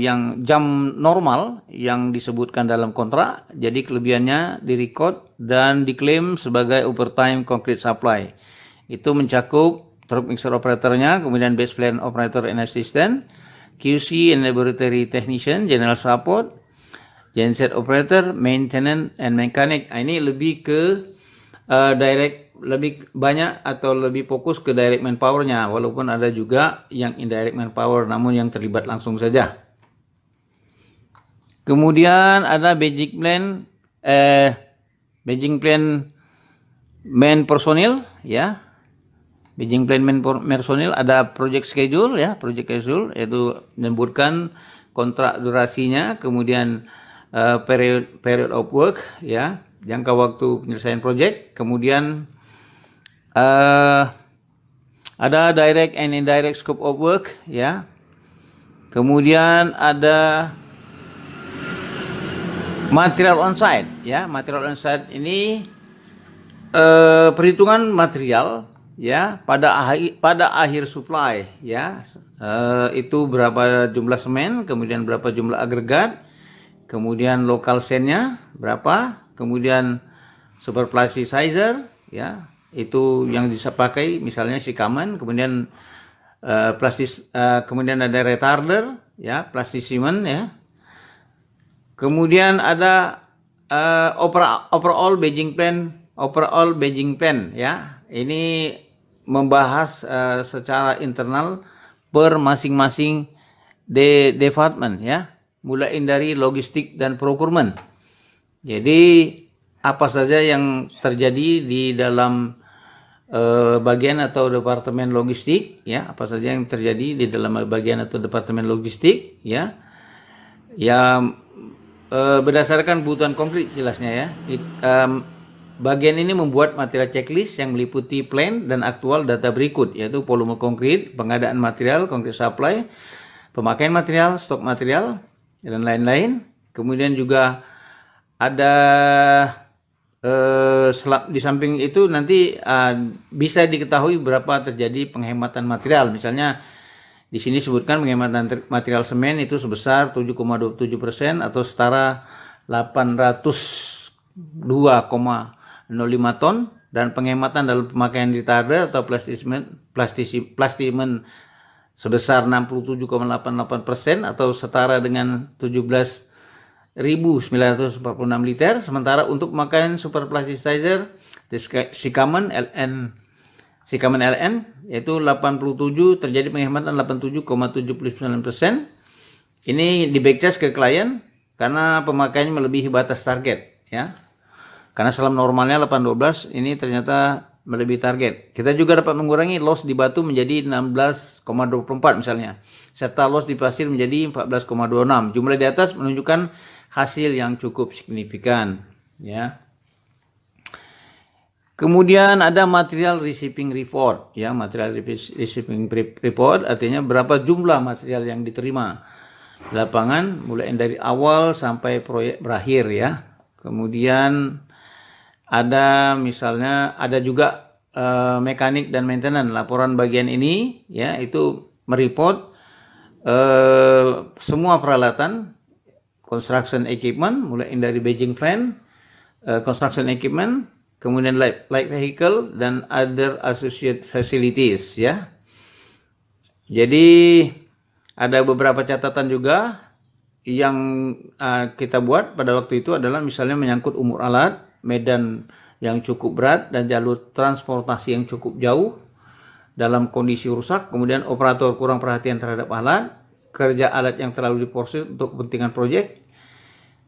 normal yang disebutkan dalam kontrak. Jadi kelebihannya direcord dan diklaim sebagai overtime concrete supply. Itu mencakup truck mixer operatornya, kemudian base plan operator and assistant, QC and laboratory technician, general support, genset operator, maintenance and mechanic. Ini lebih ke lebih banyak atau lebih fokus ke direct manpower-nya, walaupun ada juga yang indirect manpower namun yang terlibat langsung saja. Kemudian ada badging plan man personil, ya. Badging plan man personil, ada project schedule, ya, project schedule yaitu menyebutkan kontrak durasinya, kemudian period of work, ya, jangka waktu penyelesaian project. Kemudian ada direct and indirect scope of work, ya. Kemudian ada material on site, ya. Material on site ini perhitungan material, ya, pada akhir supply, ya. Itu berapa jumlah semen, kemudian berapa jumlah agregat, kemudian local sand-nya berapa, kemudian super plasticizer, ya, itu yang bisa pakai misalnya sikaman, kemudian kemudian ada retarder, ya, plasticimen, ya. Kemudian ada overall badging plan, ya. Ini membahas secara internal per masing-masing department, ya, mulai dari logistik dan procurement. Jadi apa saja yang terjadi di dalam bagian atau departemen logistik, ya, apa saja yang terjadi di dalam bagian atau departemen logistik, ya, berdasarkan kebutuhan konkret jelasnya, ya. Bagian ini membuat material checklist yang meliputi plan dan aktual data berikut, yaitu volume konkret, pengadaan material, konkret supply, pemakaian material, stok material, dan lain-lain. Kemudian juga ada di samping itu nanti bisa diketahui berapa terjadi penghematan material. Misalnya di sini sebutkan penghematan material semen itu sebesar 7,27% atau setara 802,05 ton, dan penghematan dalam pemakaian retarder atau plastimen sebesar 67,88% atau setara dengan 17.946 liter. Sementara untuk pemakaian super plasticizer sikaman LN yaitu 87 terjadi penghematan 87,79%. Ini di backcharge ke klien karena pemakaiannya melebihi batas target, ya. Karena selam normalnya 812, ini ternyata melebihi target. Kita juga dapat mengurangi loss di batu menjadi 16,24 misalnya, serta loss di pasir menjadi 14,26. Jumlah di atas menunjukkan hasil yang cukup signifikan, ya. Kemudian ada material receiving report, ya. Material receiving report artinya berapa jumlah material yang diterima di lapangan mulai dari awal sampai proyek berakhir, ya. Kemudian ada misalnya ada juga mekanik dan maintenance. Laporan bagian ini, ya, itu mereport semua peralatan construction equipment mulai dari badging plan, construction equipment, kemudian light vehicle dan other associate facilities, ya. Jadi ada beberapa catatan juga yang kita buat pada waktu itu adalah misalnya menyangkut umur alat, medan yang cukup berat dan jalur transportasi yang cukup jauh dalam kondisi rusak, kemudian operator kurang perhatian terhadap alat, kerja alat yang terlalu diporsir untuk kepentingan proyek,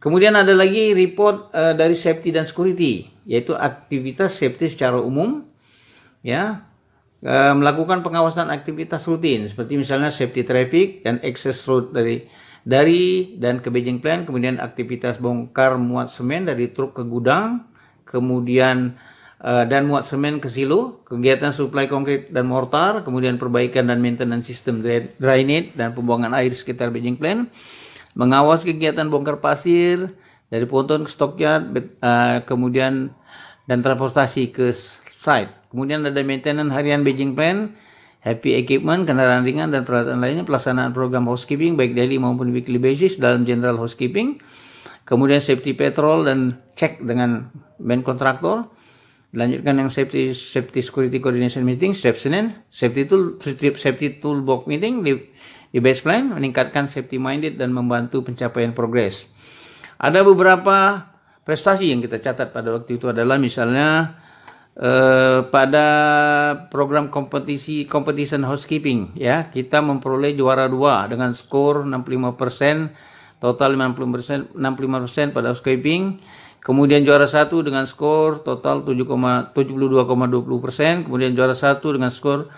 Kemudian ada lagi report dari safety dan security, yaitu aktivitas safety secara umum, ya, melakukan pengawasan aktivitas rutin seperti misalnya safety traffic dan access road dari dan ke Beijing Plant, kemudian aktivitas bongkar muat semen dari truk ke gudang, kemudian dan muat semen ke silo, kegiatan suplai konkrit dan mortar, kemudian perbaikan dan maintenance sistem drainage dan pembuangan air sekitar Beijing Plant, mengawas kegiatan bongkar pasir dari ponton ke stockyard, kemudian dan transportasi ke site. Kemudian ada maintenance harian Beijing Plant, heavy equipment, kendaraan ringan dan peralatan lainnya, pelaksanaan program housekeeping baik daily maupun weekly basis dalam general housekeeping. Kemudian safety patrol dan cek dengan main kontraktor. Lanjutkan yang safety security coordination meeting setiap Senin, safety toolbox meeting di base plan, meningkatkan safety minded dan membantu pencapaian progres. Ada beberapa prestasi yang kita catat pada waktu itu adalah misalnya pada program competition housekeeping, ya, kita memperoleh juara 2 dengan skor 65%, total 55% pada housekeeping. Kemudian juara 1 dengan skor total 72,20%, kemudian juara 1 dengan skor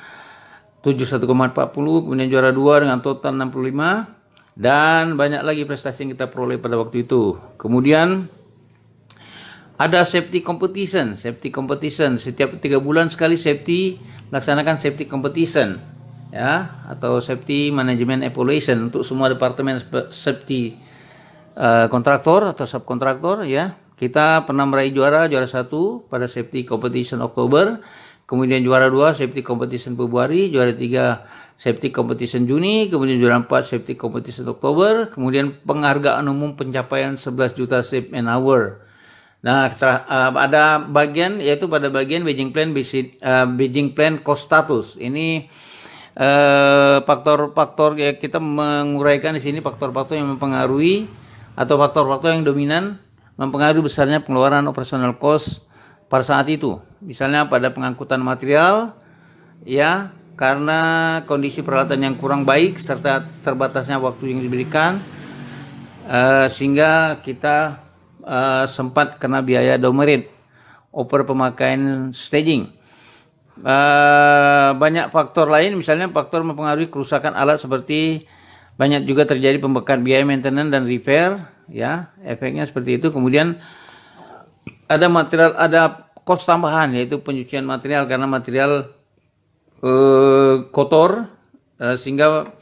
71,40, kemudian juara 2 dengan total 65, dan banyak lagi prestasi yang kita peroleh pada waktu itu. Kemudian ada safety competition. Setiap 3 bulan sekali melaksanakan safety competition, ya, atau safety management evaluation untuk semua departemen safety kontraktor atau subkontraktor, ya. Kita pernah meraih juara 1 pada safety competition Oktober, kemudian juara 2 safety competition Februari, juara 3 safety competition Juni, kemudian juara 4 safety competition Oktober, kemudian penghargaan umum pencapaian 11 juta safe man hour. Nah, ada bagian, yaitu pada bagian Beijing Plant cost status. Ini faktor-faktor, ya, kita menguraikan di sini faktor-faktor yang mempengaruhi atau faktor-faktor yang dominan mempengaruhi besarnya pengeluaran operational cost pada saat itu. Misalnya pada pengangkutan material, ya, karena kondisi peralatan yang kurang baik serta terbatasnya waktu yang diberikan, sehingga kita sempat kena biaya demerit over pemakaian staging. Banyak faktor lain, misalnya faktor mempengaruhi kerusakan alat seperti banyak juga terjadi pembengkakan biaya maintenance dan repair, ya, efeknya seperti itu. Kemudian ada cost tambahan, yaitu pencucian material karena material kotor, sehingga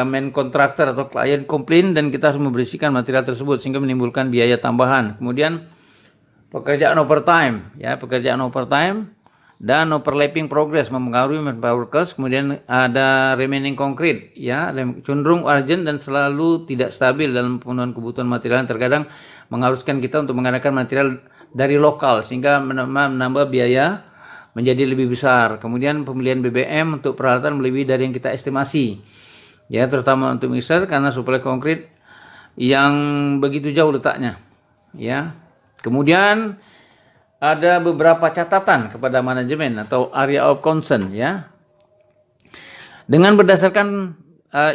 main kontraktor atau klien komplain dan kita harus membersihkan material tersebut sehingga menimbulkan biaya tambahan. Kemudian pekerjaan overtime, ya, dan overlapping progress mempengaruhi manpower cost. Kemudian ada remaining concrete, ya, cenderung urgent dan selalu tidak stabil dalam pemenuhan kebutuhan material yang terkadang mengharuskan kita untuk menggunakan material dari lokal sehingga menambah biaya menjadi lebih besar. Kemudian pembelian BBM untuk peralatan melebihi dari yang kita estimasi, ya, terutama untuk mixer karena suplai konkrit yang begitu jauh letaknya, ya. Kemudian ada beberapa catatan kepada manajemen atau area of concern, ya. Dengan berdasarkan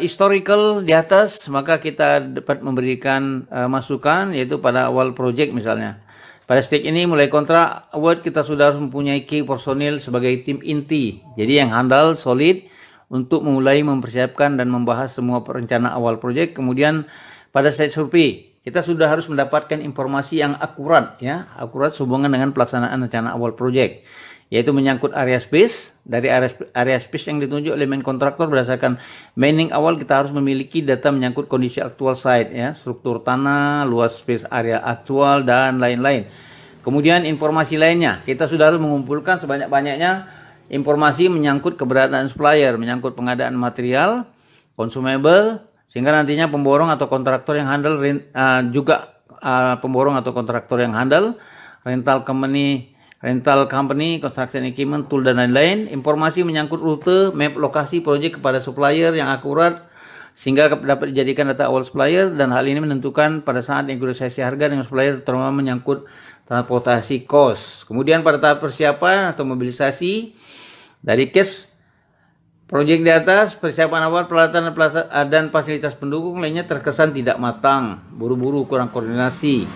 historical di atas, maka kita dapat memberikan masukan, yaitu pada awal project misalnya. Pada stage ini mulai kontrak award kita sudah harus mempunyai key personil sebagai tim inti. Jadi yang handal, solid untuk memulai mempersiapkan dan membahas semua perencanaan awal project. Kemudian pada stage survei kita sudah harus mendapatkan informasi yang akurat, ya, akurat sehubungan dengan pelaksanaan rencana awal project, yaitu menyangkut area space. Dari area space yang ditunjuk oleh main kontraktor berdasarkan mining awal kita harus memiliki data menyangkut kondisi aktual site, ya, struktur tanah, luas space area aktual dan lain-lain. Kemudian informasi lainnya kita sudah harus mengumpulkan sebanyak-banyaknya informasi menyangkut keberadaan supplier, menyangkut pengadaan material, consumable, sehingga nantinya pemborong atau kontraktor yang handal rental company, construction equipment, tool dan lain-lain. Informasi menyangkut rute, map lokasi proyek kepada supplier yang akurat sehingga dapat dijadikan data awal supplier, dan hal ini menentukan pada saat negosiasi harga dengan supplier terutama menyangkut transportasi cost. Kemudian pada tahap persiapan atau mobilisasi dari cash Proyek di atas, persiapan awal, peralatan dan fasilitas pendukung lainnya terkesan tidak matang, buru-buru, kurang koordinasi.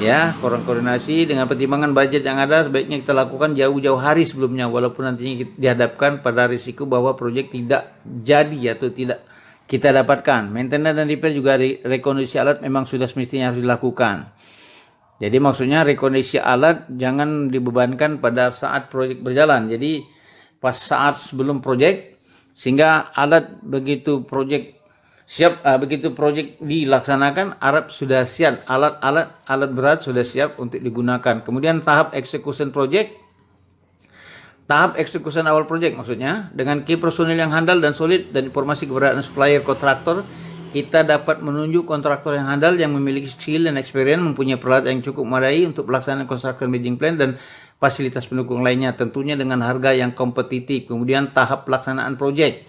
Ya, kurang koordinasi dengan pertimbangan budget yang ada, sebaiknya kita lakukan jauh-jauh hari sebelumnya, walaupun nantinya dihadapkan pada risiko bahwa proyek tidak jadi atau tidak kita dapatkan. Maintenance dan repair juga rekondisi alat memang sudah semestinya harus dilakukan. Jadi maksudnya rekondisi alat jangan dibebankan pada saat proyek berjalan. Jadi pas saat sebelum proyek, sehingga alat begitu proyek siap, begitu proyek dilaksanakan, alat sudah siap, alat berat sudah siap untuk digunakan. Kemudian tahap execution project, tahap eksekusi awal proyek maksudnya, dengan key personil yang handal dan solid dan informasi keberadaan supplier kontraktor, kita dapat menunjuk kontraktor yang handal yang memiliki skill dan experience, mempunyai peralatan yang cukup memadai untuk pelaksanaan construction management plan dan fasilitas pendukung lainnya, tentunya dengan harga yang kompetitif. Kemudian tahap pelaksanaan proyek,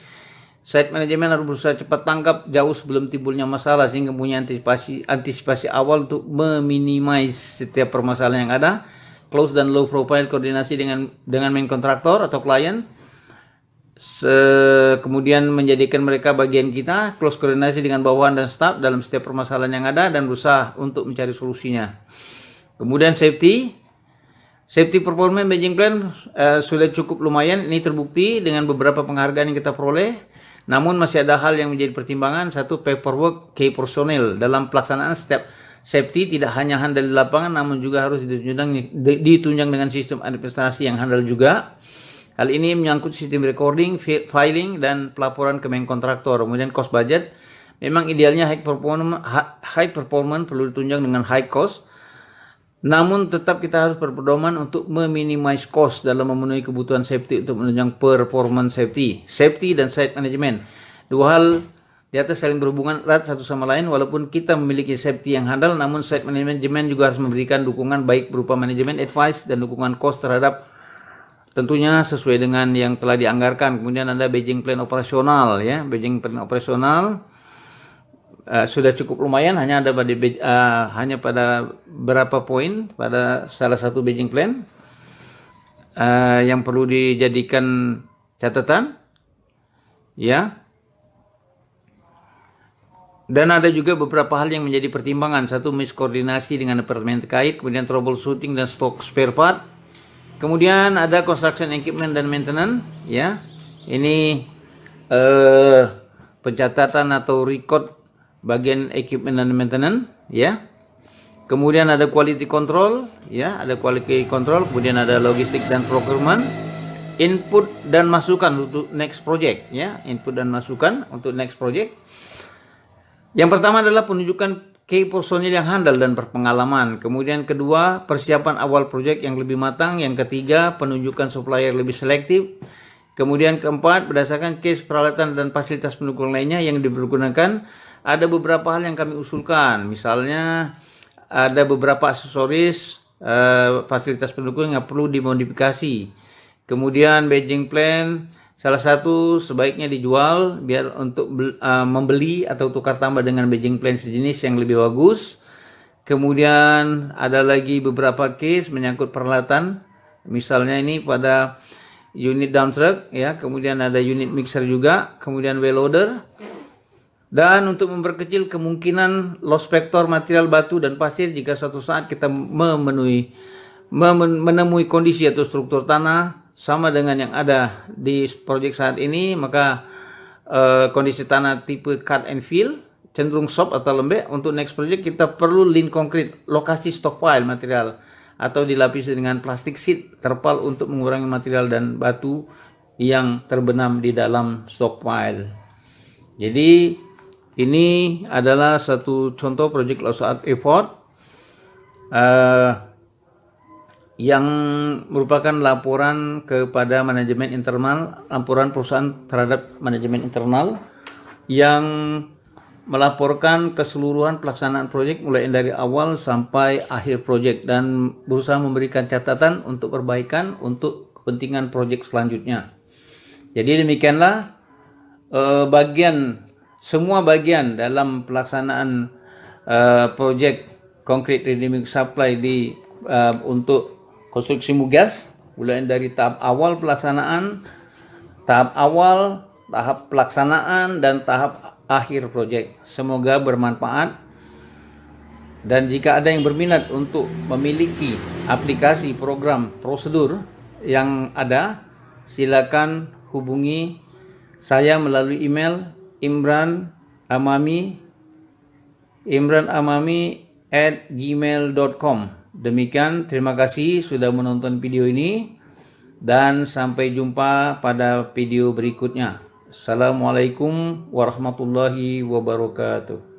site manajemen harus berusaha cepat tanggap jauh sebelum timbulnya masalah, sehingga punya antisipasi awal untuk meminimais setiap permasalahan yang ada. Close dan low profile koordinasi dengan main kontraktor atau klien, kemudian menjadikan mereka bagian kita. Close koordinasi dengan bawahan dan staff dalam setiap permasalahan yang ada dan berusaha untuk mencari solusinya. Kemudian safety performance management plan sudah cukup lumayan. Ini terbukti dengan beberapa penghargaan yang kita peroleh. Namun masih ada hal yang menjadi pertimbangan. Satu, paperwork key personil dalam pelaksanaan setiap safety tidak hanya handal di lapangan, namun juga harus ditunjang dengan sistem administrasi yang handal juga. Hal ini menyangkut sistem recording, filing, dan pelaporan ke main kontraktor. Kemudian cost budget, memang idealnya high performance perlu ditunjang dengan high cost. Namun tetap kita harus berpedoman untuk meminimize cost dalam memenuhi kebutuhan safety untuk menunjang performance safety. Safety dan site management, dua hal di atas saling berhubungan erat satu sama lain. Walaupun kita memiliki safety yang handal, namun site management juga harus memberikan dukungan baik berupa manajemen advice dan dukungan cost terhadap, tentunya sesuai dengan yang telah dianggarkan. Kemudian ada Beijing Plan operasional, ya. Beijing Plan operasional sudah cukup lumayan, hanya ada hanya pada berapa poin pada salah satu Beijing Plan yang perlu dijadikan catatan, ya. Dan ada juga beberapa hal yang menjadi pertimbangan. Satu, miskoordinasi dengan departemen terkait, kemudian troubleshooting dan stok spare part. Kemudian ada construction equipment dan maintenance, ya. Ini pencatatan atau record bagian equipment dan maintenance, ya. Kemudian ada quality control, ya, ada quality control. Kemudian ada logistik dan procurement, input dan masukan untuk next project, ya, input dan masukan untuk next project. Yang pertama adalah penunjukan key personil yang handal dan berpengalaman. Kemudian kedua, persiapan awal proyek yang lebih matang. Yang ketiga, penunjukan supplier lebih selektif. Kemudian keempat, berdasarkan case peralatan dan fasilitas pendukung lainnya yang dipergunakan, ada beberapa hal yang kami usulkan. Misalnya ada beberapa aksesoris fasilitas pendukung yang perlu dimodifikasi. Kemudian Beijing Plan salah satu sebaiknya dijual biar untuk membeli atau tukar tambah dengan Beijing Plan sejenis yang lebih bagus. Kemudian ada lagi beberapa case menyangkut peralatan. Misalnya ini pada unit dump truck, ya. Kemudian ada unit mixer juga. Kemudian well loader. Dan untuk memperkecil kemungkinan loss factor material batu dan pasir jika suatu saat kita menemui kondisi atau struktur tanah sama dengan yang ada di proyek saat ini, maka kondisi tanah tipe cut and fill cenderung soft atau lembek. Untuk next project kita perlu lean concrete, lokasi stockpile material atau dilapisi dengan plastik sheet terpal untuk mengurangi material dan batu yang terbenam di dalam stockpile. Jadi ini adalah satu contoh project low out effort yang merupakan laporan kepada manajemen internal, laporan perusahaan terhadap manajemen internal yang melaporkan keseluruhan pelaksanaan proyek mulai dari awal sampai akhir proyek dan berusaha memberikan catatan untuk perbaikan untuk kepentingan proyek selanjutnya. Jadi demikianlah semua bagian dalam pelaksanaan proyek concrete ready mix supply untuk konstruksi mugas, mulai dari tahap awal pelaksanaan, tahap awal tahap pelaksanaan dan tahap akhir proyek. Semoga bermanfaat. Dan jika ada yang berminat untuk memiliki aplikasi program prosedur yang ada, silakan hubungi saya melalui email imranamami@gmail.com. Demikian, terima kasih sudah menonton video ini dan sampai jumpa pada video berikutnya. Assalamualaikum warahmatullahi wabarakatuh.